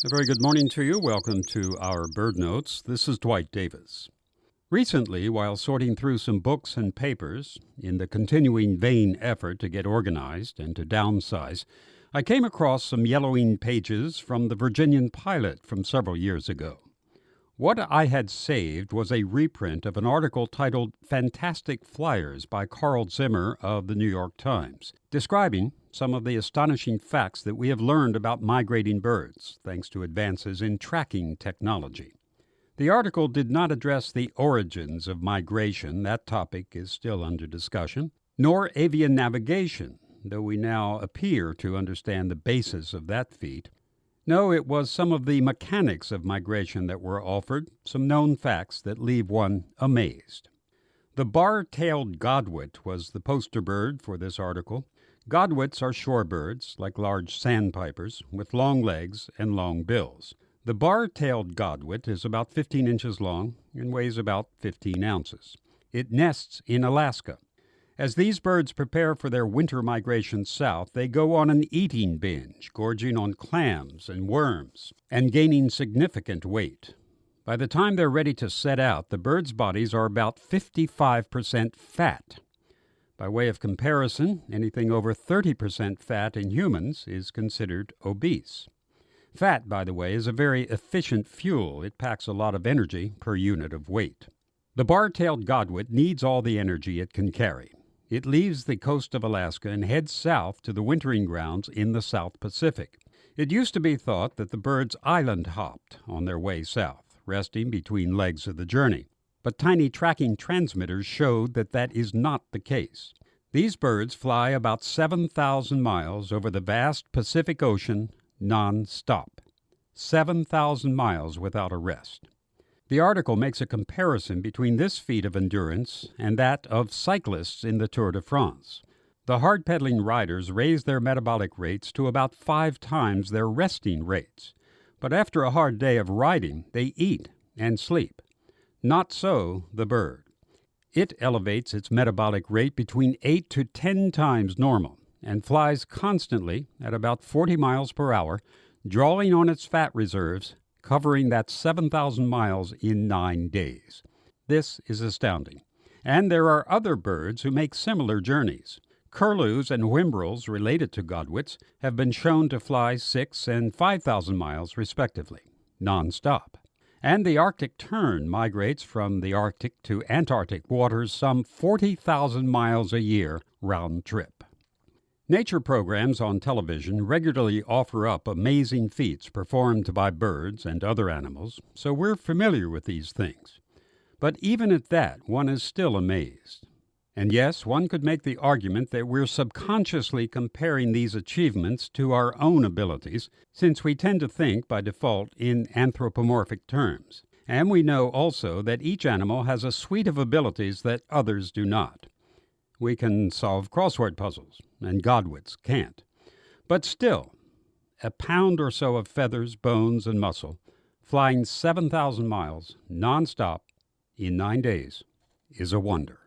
A very good morning to you. Welcome to our Bird Notes. This is Dwight Davis. Recently, while sorting through some books and papers, in the continuing vain effort to get organized and to downsize, I came across some yellowing pages from the Virginian Pilot from several years ago. What I had saved was a reprint of an article titled Fantastic Flyers by Carl Zimmer of the New York Times, describing some of the astonishing facts that we have learned about migrating birds, thanks to advances in tracking technology. The article did not address the origins of migration, that topic is still under discussion, nor avian navigation, though we now appear to understand the basis of that feat. No, it was some of the mechanics of migration that were offered, some known facts that leave one amazed. The bar-tailed godwit was the poster bird for this article. Godwits are shorebirds, like large sandpipers, with long legs and long bills. The bar-tailed godwit is about 15 inches long and weighs about 15 ounces. It nests in Alaska. As these birds prepare for their winter migration south, they go on an eating binge, gorging on clams and worms, and gaining significant weight. By the time they're ready to set out, the birds' bodies are about 55% fat. By way of comparison, anything over 30% fat in humans is considered obese. Fat, by the way, is a very efficient fuel. It packs a lot of energy per unit of weight. The bar-tailed godwit needs all the energy it can carry. It leaves the coast of Alaska and heads south to the wintering grounds in the South Pacific. It used to be thought that the birds island hopped on their way south, resting between legs of the journey. But tiny tracking transmitters showed that that is not the case. These birds fly about 7,000 miles over the vast Pacific Ocean non-stop. 7,000 miles without a rest. The article makes a comparison between this feat of endurance and that of cyclists in the Tour de France. The hard-pedaling riders raise their metabolic rates to about 5 times their resting rates. But after a hard day of riding, they eat and sleep. Not so the bird. It elevates its metabolic rate between 8 to 10 times normal and flies constantly at about 40 miles per hour, drawing on its fat reserves, covering that 7,000 miles in 9 days. This is astounding. And there are other birds who make similar journeys. Curlews and whimbrels related to godwits have been shown to fly 6,000 and 5,000 miles respectively, non-stop. And the Arctic tern migrates from the Arctic to Antarctic waters some 40,000 miles a year round trip. Nature programs on television regularly offer up amazing feats performed by birds and other animals, so we're familiar with these things. But even at that, one is still amazed. And yes, one could make the argument that we're subconsciously comparing these achievements to our own abilities, since we tend to think by default in anthropomorphic terms. And we know also that each animal has a suite of abilities that others do not. We can solve crossword puzzles, and godwits can't. But still, a pound or so of feathers, bones, and muscle, flying 7,000 miles non-stop in 9 days, is a wonder.